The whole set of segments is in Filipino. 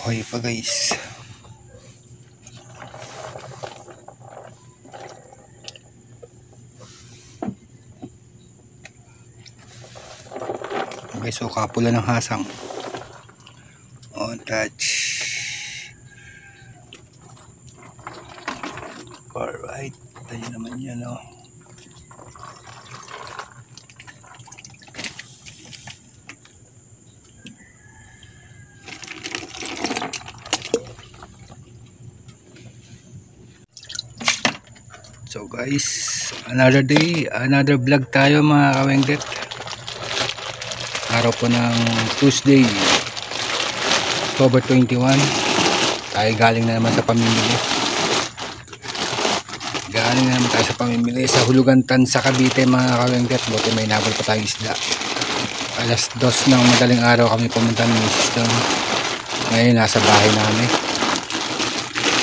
Okay pa guys. Okay, so kapula ng hasang. On touch. Alright. Tayo naman yan, oh. So guys, another day, another vlog tayo mga kawengdet. Araw po ng Tuesday, October 21. Tayo galing na naman sa pamimili. Galing na naman tayo sa pamimili sa Hulugan Tansa, Cavite mga kawengdet. Buti may nabol pa tayong isda. Alas 2 ng madaling araw kami pumunta ng system. Ngayon nasa bahay namin.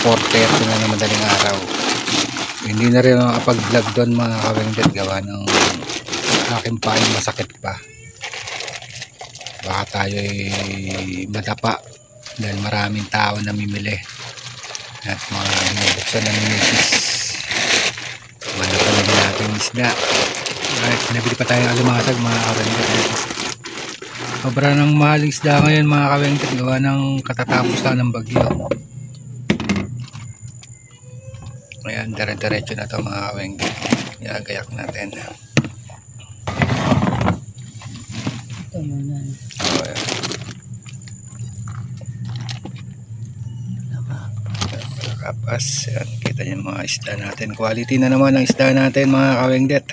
4:30 na ng madaling araw. Hindi na rin makapag-vlog doon mga kawengdet, gawa ng aking paing masakit pa. Baka tayo ay madapa dahil maraming tao namimili at mga nabuksan na ng misis. Madapa na din natin isda. Alright, nabili pa tayong alimasag mga kawengdet. Sobra ng mahaling isda ngayon mga kawengdet, gawa ng katatapos lang ng bagyo. Ayan, dire-diretso na ito mga kawengdet. Iagayak natin. Kapas. Ayan, kita niyo mga isda natin. Quality na naman ang isda natin mga kawengdet.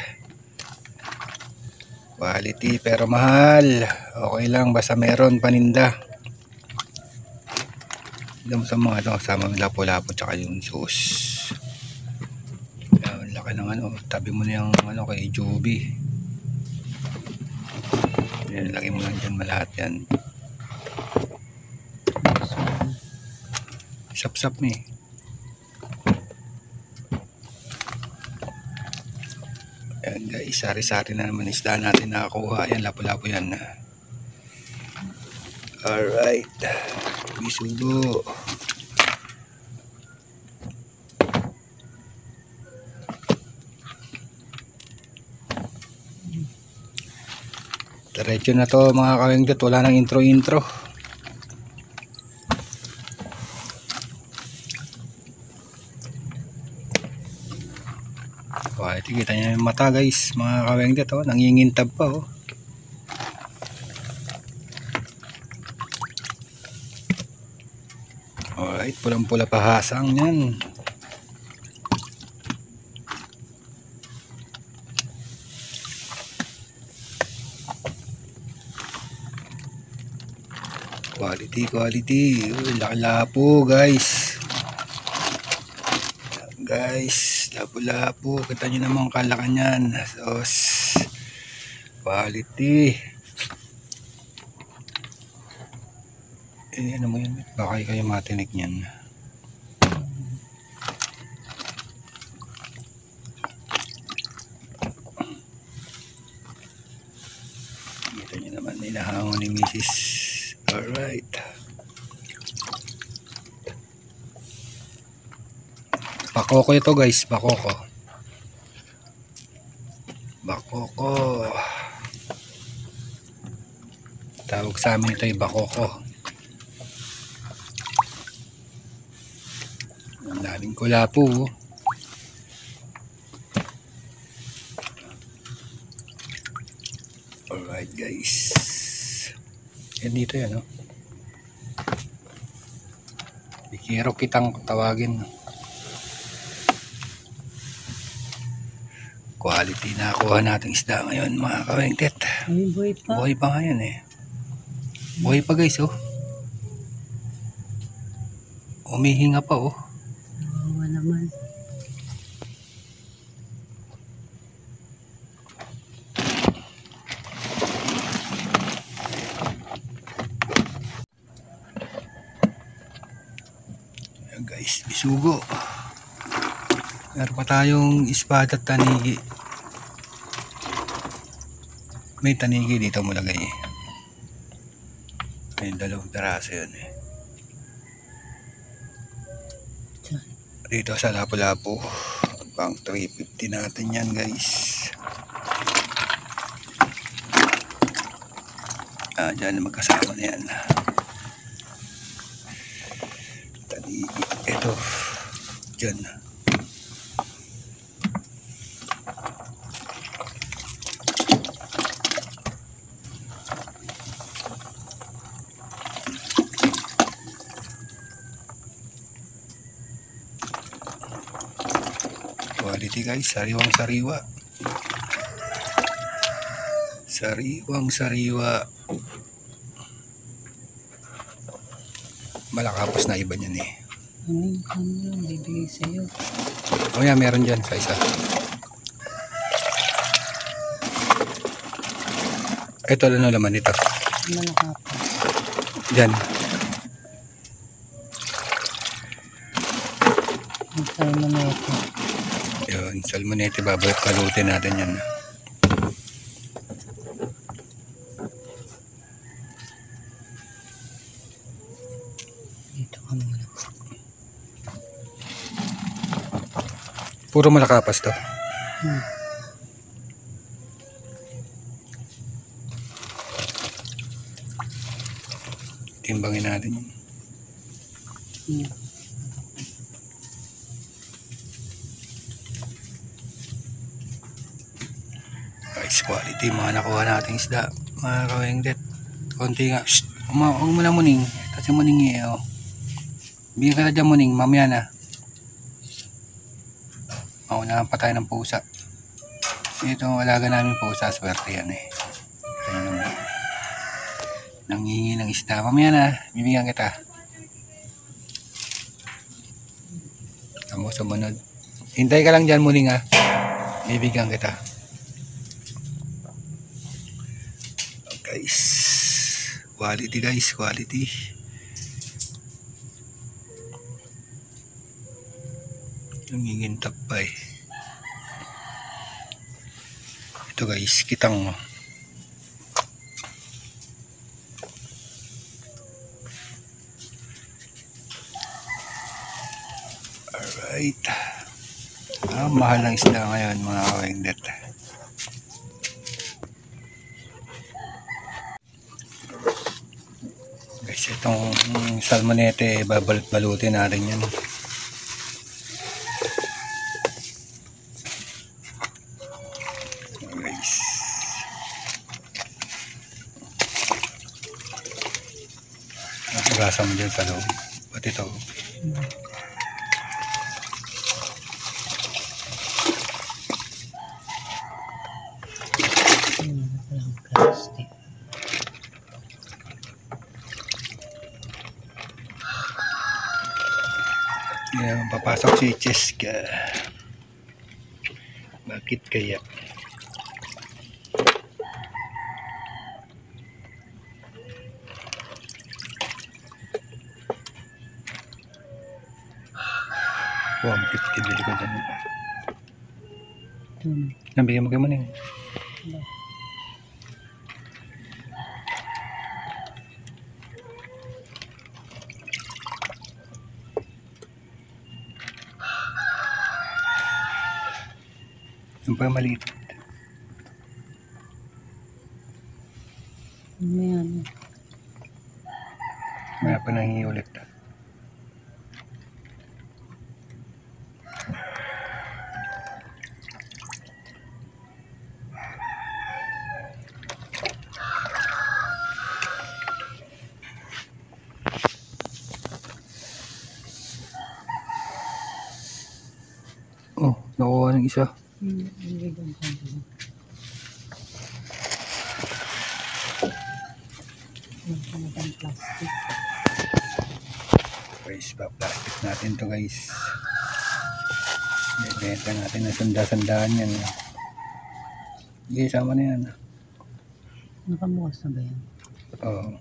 Quality pero mahal. Okay lang basta meron paninda. Dito sa mga ito, kasama lapo-lapo tsaka yung sauce. Laki ng ano, tabi mo na yung ano kay Joby. Yan, lagay mo lang dyan malahat yan. Sap-sap mo eh. Ayan guys, sari-sari na naman isda natin nakakuha. Ayan, lapo-lapo yan. Alright, bisugo. Diretso na to mga kawengdet, wala nang intro-intro. Ito kita nyo yung mata guys mga kawengdet, oh, nangingintab pa oh. Alright, pulang-pula pa hasang yan. Quality. Laki-lapo guys. Guys, lapo-lapo. Kita nyo naman kalakan yan. Sos. Quality. Ano mo yun? Baka kayo matinik nyan. Kita nyo naman hinahangon ni Mrs. Alright. Bakoko ito guys, bakoko. Tawag sa amin ito ay bakoko. Ang daming kulapo. Alright guys. Yan dito yan oh. Bikiro kitang tawagin. Quality na kuha natin isda ngayon mga kawengdet. Buhay pa ngayon eh. Buhay pa guys oh. Umihinga pa oh. Oo naman. Ayan guys, bisugo. Meron pa tayong espada at tanigi. May tanigi dito mo lagay eh. May dalawang piraso yun eh. dito sa Lapu-Lapu. Pang 350 natin yan guys. Dyan magkasama na yan. Tali, ito dyan. Quality guys, sariwang sariwa. Sariwang sariwa. Malakapos na iba niyan eh. Ano bibigay sa'yo? O yan, meron dyan sa isa. Ito ano naman ito. Malakapos. Dyan. Ang salmonete. Yun, salmonete, balutin natin yan. Dito ka muna. Puro malakapas to. Timbangin natin yun. Guys, quality mga nakuha nating isda. Mga kawengdet. Konti nga. Shhh! Huwag mo na muning. Kasi muning eh. Oh. Bigyan ka na dyan muning. Mamaya na. Maunahan pa tayo ng pusa. Ito ang alaga namin pusa. Swerte yan eh. Ito naman. Nanghihingi ng isda. Mamaya na. Bibigyan kita. Tamo sumunod. Hintay ka lang dyan muning ha. Bibigyan kita. Guys. Quality guys. Quality. Nangingintap pa eh. Ito guys. Kitang alright. Mahal ng isda ngayon mga kawengdet. Guys, itong salmonete balutin natin yan. Guys. Nagasa mo dyan sa loob. Pati ito. Plastic. Yan, papasok si Cheska. Bakit kaya? Wow, 50 bili ko dyan. Nabigyan mo kayo maning. Yung pa maliit. Ano yan? May pa nangingi ulit. Oh, nakuha ng isa. Plastic. Guys, pa-plastic natin to guys. Benta natin na sanda-sandaan yan. Sige, sama na yan. Nakamukas na ba yan? Oo.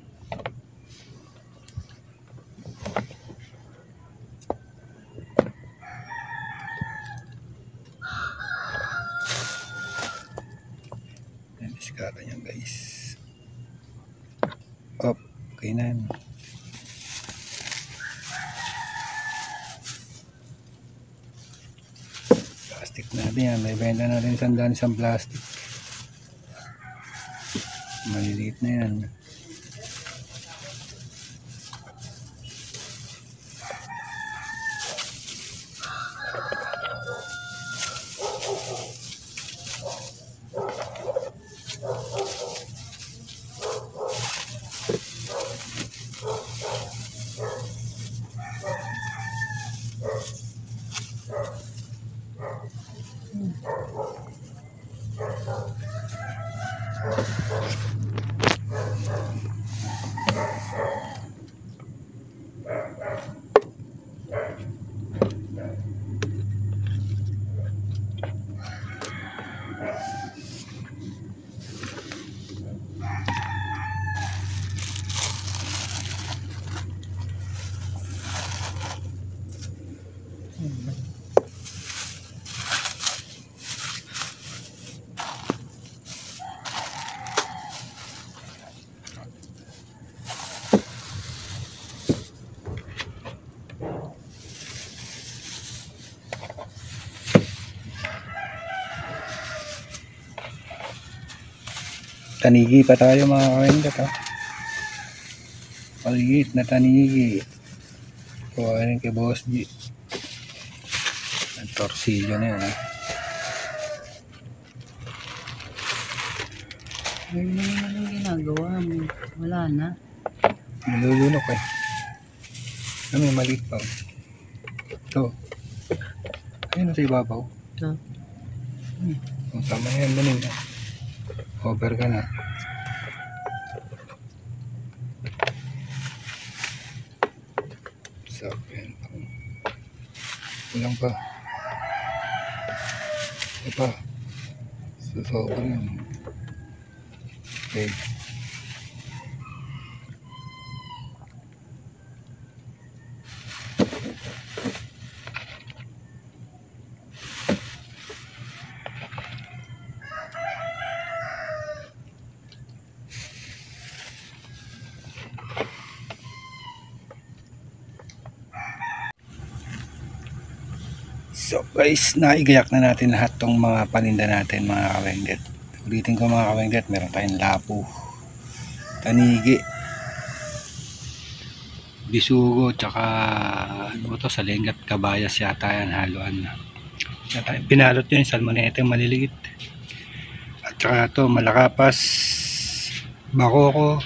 Yan, diskata niyan guys. Oh, okay na yan. natin yan. May benta natin isang plastic. Maliliit na yan. Tanigi pa tayo mga kawendat, ha. Maliit na tanigi. Kuha rin kay Boss G. Ang torsilyo na yan, ha. Ano naman ang ginagawa mo? Wala na. Nilulunok eh. May maliit pa. Ito. Ayun na sa ibabaw. Ito. Tama na yan, manin. Over ka na. So, yan. Kulang pa. Ito pa. Sobrang yun. Okay. So guys, naigayak na natin lahat tong mga paninda natin mga kawengdet. Ulitin ko mga kawengdet, meron tayong lapu, tanigi, bisugo, tsaka ano to, salingat, kabayas yata yan, haluan na. Pinalot yun, salmonete maliliit. At tsaka to, malakapas, bakoko.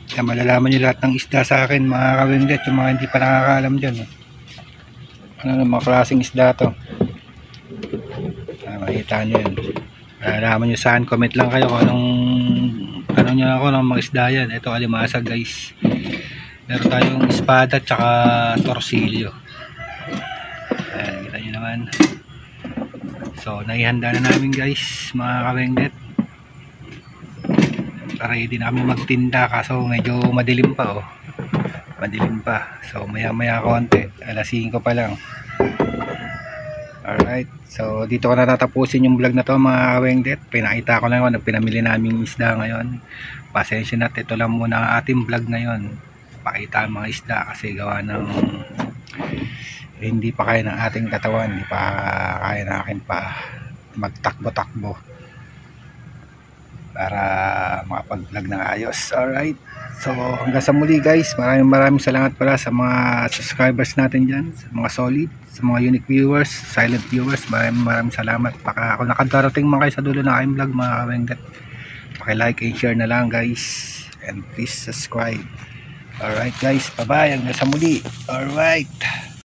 Kaya malalaman nyo lahat ng isda sa akin mga kawengdet, yung mga hindi pa nakakaalam dyan. Ano mga klaseng isda to. Makita nyo yun. Malalaman nyo saan, comment lang kayo kung anong tanong nyo ako ng mga isda yan. Ito alimasa guys. Meron tayong espada tsaka torsilyo. Ayan, kita nyo naman. So naihanda na namin guys mga kawengdet. Ready na kami magtinda kaso medyo madilim pa, oh. Madilim pa. So maya maya konti, alas 5 pa lang. Alright, so dito ko na tatapusin yung vlog na to mga kawengdet. Pinakita ko lang kung pinamili naming isda ngayon. Pasensya na, ito lang muna ang ating vlog ngayon. Pakita ang mga isda kasi gawa ng hindi pa kaya ng ating katawan, hindi pa kaya na akin pa magtakbo-takbo para makapag-vlog ng ayos. Alright, so hanggang sa muli guys, maraming salamat pala sa mga subscribers natin dyan, sa mga solid, sa mga unique viewers, silent viewers. Maraming salamat. Baka ako nakadarating man kayo sa dulo na aking vlog mga kawengdet, paki-like and share na lang guys, and please subscribe. Alright guys, bye bye, hanggang sa muli. Alright.